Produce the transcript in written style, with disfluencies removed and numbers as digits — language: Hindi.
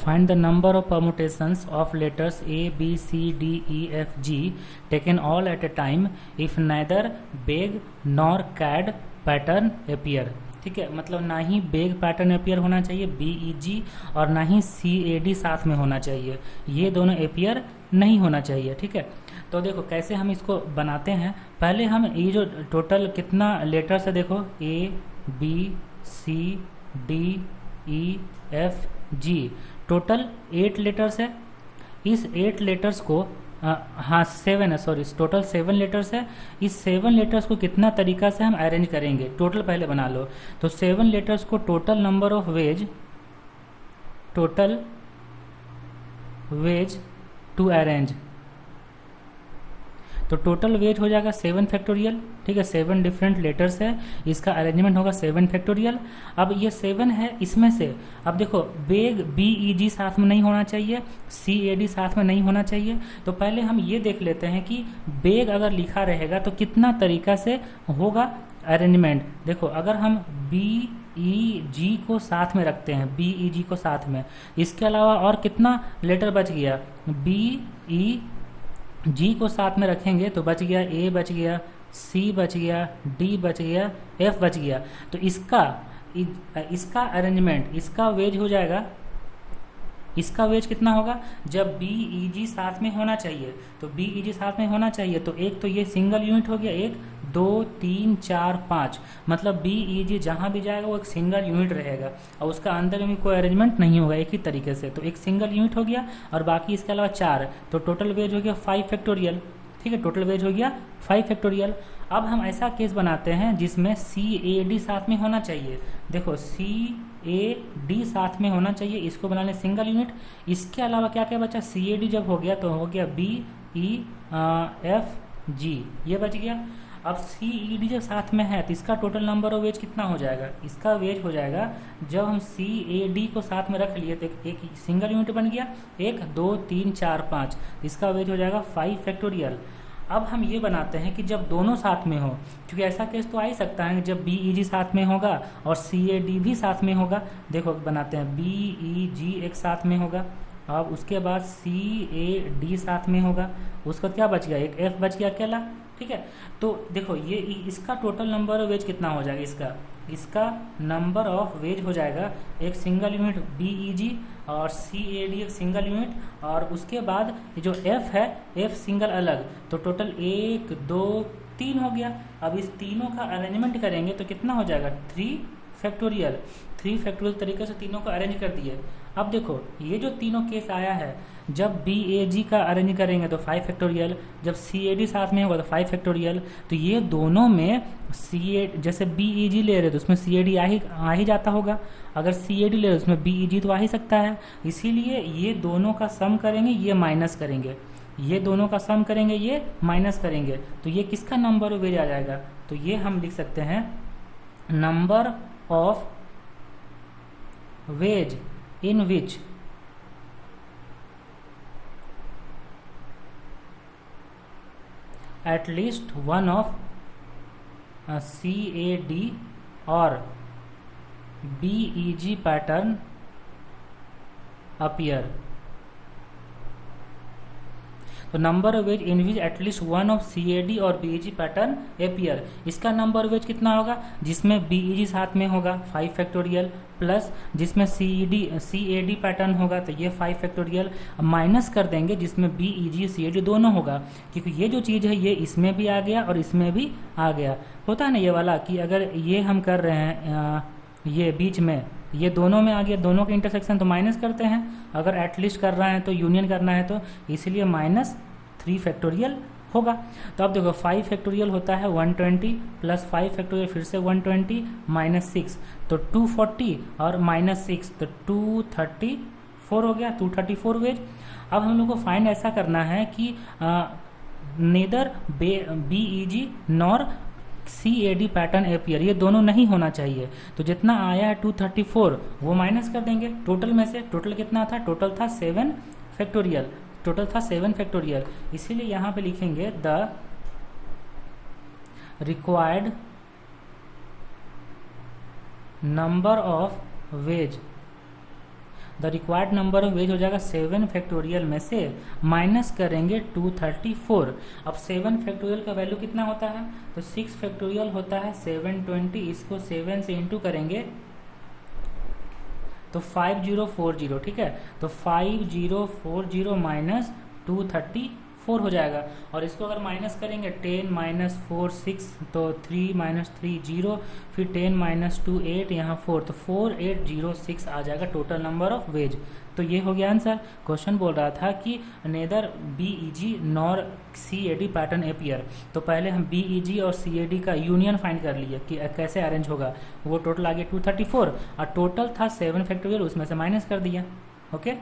find the number of permutations of letters A, B, C, D, E, F, G taken all at a time if neither beg nor cad pattern appear। ठीक है, मतलब ना ही बेग पैटर्न अपियर होना चाहिए BEG और ना ही CAD साथ में होना चाहिए, ये दोनों अपियर नहीं होना चाहिए। ठीक है, तो देखो कैसे हम इसको बनाते हैं। पहले हम ये जो टोटल कितना लेटर्स है देखो ABCDEFG, टोटल 8 लेटर्स है। इस 8 लेटर्स को हाँ 7 है, सॉरी टोटल 7 लेटर्स है। इस 7 लेटर्स को कितना तरीका से हम अरेंज करेंगे, टोटल पहले बना लो। तो 7 लेटर्स को total number of ways to arrange, तो टोटल वेज हो जाएगा 7 फैक्टोरियल। ठीक है, 7 डिफरेंट लेटर्स है, इसका अरेंजमेंट होगा 7 फैक्टोरियल। अब ये 7 है, इसमें से अब देखो बेग BEG साथ में नहीं होना चाहिए, CAD साथ में नहीं होना चाहिए। तो पहले हम ये देख लेते हैं कि बेग अगर लिखा रहेगा तो कितना तरीका से होगा अरेंजमेंट। देखो अगर हम BEG को साथ में रखते हैं, BEG को साथ में, इसके अलावा और कितना लेटर बच गया, BEG को साथ में रखेंगे तो बच गया A बच गया, C बच गया, D बच गया, F बच गया। तो इसका अरेंजमेंट, इसका वेज हो जाएगा, इसका वेज कितना होगा, जब BEG साथ में होना चाहिए, तो BEG साथ में होना चाहिए तो एक तो ये सिंगल यूनिट हो गया, 1 2 3 4 5, मतलब BEG जहां भी जाएगा वो एक सिंगल यूनिट रहेगा और उसका अंदर में कोई अरेंजमेंट नहीं होगा एक ही तरीके से, तो एक सिंगल यूनिट हो गया और बाकी इसके अलावा 4, तो टोटल वेज हो गया 5 फैक्टोरियल। ठीक है, टोटल वेज हो गया 5 फैक्टोरियल। अब हम ऐसा केस बनाते हैं जिसमें CAD साथ में होना चाहिए। देखो CAD साथ में होना चाहिए, इसको बना लें सिंगल यूनिट। इसके अलावा क्या क्या बचा, CAD जब हो गया तो हो गया BEFG, ये बच गया। अब CED जब साथ में है तो इसका टोटल नंबर ऑफ वेज कितना हो जाएगा, इसका वेज हो जाएगा जब हम CAD को साथ में रख लिए तो एक सिंगल यूनिट बन गया, 1 2 3 4 5, इसका वेज हो जाएगा 5 फैक्टोरियल। अब हम ये बनाते हैं कि जब दोनों साथ में हो, क्योंकि ऐसा केस तो आ ही सकता है जब BEG साथ में होगा और CAD भी साथ में होगा। देखो बनाते हैं, BEG एक साथ में होगा, अब उसके बाद CAD साथ में होगा, उसका क्या बच गया, एक F बच गया अकेला। ठीक है, तो देखो ये इसका टोटल नंबर ऑफ वेज कितना हो जाएगा, इसका नंबर ऑफ वेज हो जाएगा एक सिंगल यूनिट BEG और CAD एक सिंगल यूनिट, और उसके बाद जो F है, F सिंगल अलग, तो टोटल 1 2 3 हो गया। अब इस तीनों का अरेंजमेंट करेंगे तो कितना हो जाएगा, 3 फैक्टोरियल। 3 फैक्टोरियल तरीके से तीनों को अरेंज कर दिए। अब देखो ये जो तीनों केस आया है, जब BAG का अरेंज करेंगे तो 5 फैक्टोरियल, जब CAD साथ में होगा तो 5 फैक्टोरियल। तो ये दोनों में जैसे BEG ले रहे तो उसमें CAD आ ही जाता होगा, अगर CAD ले रहे तो उसमें BEG तो आ ही सकता है। इसीलिए ये दोनों का सम करेंगे, ये माइनस करेंगे, ये दोनों का सम करेंगे, ये माइनस करेंगे, तो ये किसका नंबर ऑफ वेज आ जाएगा, तो ये हम लिख सकते हैं number of veg in which at least one of CAD or BEG pattern appear। तो number of ways in which at least one of CAD और BEG पैटर्न एपियर, इसका नंबर ऑफ वेज कितना होगा, जिसमें BEG साथ में होगा 5 फैक्टोरियल, प्लस जिसमें CAD पैटर्न होगा तो ये 5 फैक्टोरियल, माइनस कर देंगे जिसमें BEG CAD दोनों होगा, क्योंकि ये जो चीज़ है ये इसमें भी आ गया और इसमें भी आ गया। होता है ना ये वाला कि अगर ये हम कर रहे हैं ये बीच में ये दोनों में आ गया, दोनों के इंटरसेक्शन तो माइनस करते हैं, अगर एटलीस्ट कर रहे हैं तो यूनियन करना है तो इसलिए -3 फैक्टोरियल होगा। तो अब देखो 5 फैक्टोरियल होता है 120 प्लस 5 फैक्टोरियल फिर से 120 -6 तो 240 और -6 तो 234 हो गया, 234 वेज। अब हम लोग को फाइंड ऐसा करना है कि neither BEG nor CAD pattern appear, ये दोनों नहीं होना चाहिए। तो जितना आया है 234 वो माइनस कर देंगे टोटल में से। टोटल कितना था, टोटल था 7 फैक्टोरियल, टोटल था 7 फैक्टोरियल, इसीलिए यहाँ पे लिखेंगे the required number of veg the required number of veg हो जाएगा 7 फैक्टोरियल में से माइनस करेंगे 234। अब 7 फैक्टोरियल का वैल्यू कितना होता है, तो 6 फैक्टोरियल होता है 720, इसको 7 से इंटू करेंगे तो 5040, ठीक है। तो 5040 माइनस 234 हो जाएगा। और इसको अगर माइनस करेंगे 10 माइनस 4 6, तो 3 माइनस 3 0, फिर 10 माइनस 2 8, यहाँ 4, तो 4806 आ जाएगा टोटल नंबर ऑफ वेज। तो ये हो गया आंसर। क्वेश्चन बोल रहा था कि neither BEG nor CAD pattern appear, तो पहले हम बीईजी और सीएडी का यूनियन फाइंड कर लिए कि कैसे अरेंज होगा। वो टोटल आ गया 234 और टोटल था 7 फैक्टोरियल, उसमें से माइनस कर दिया। ओके।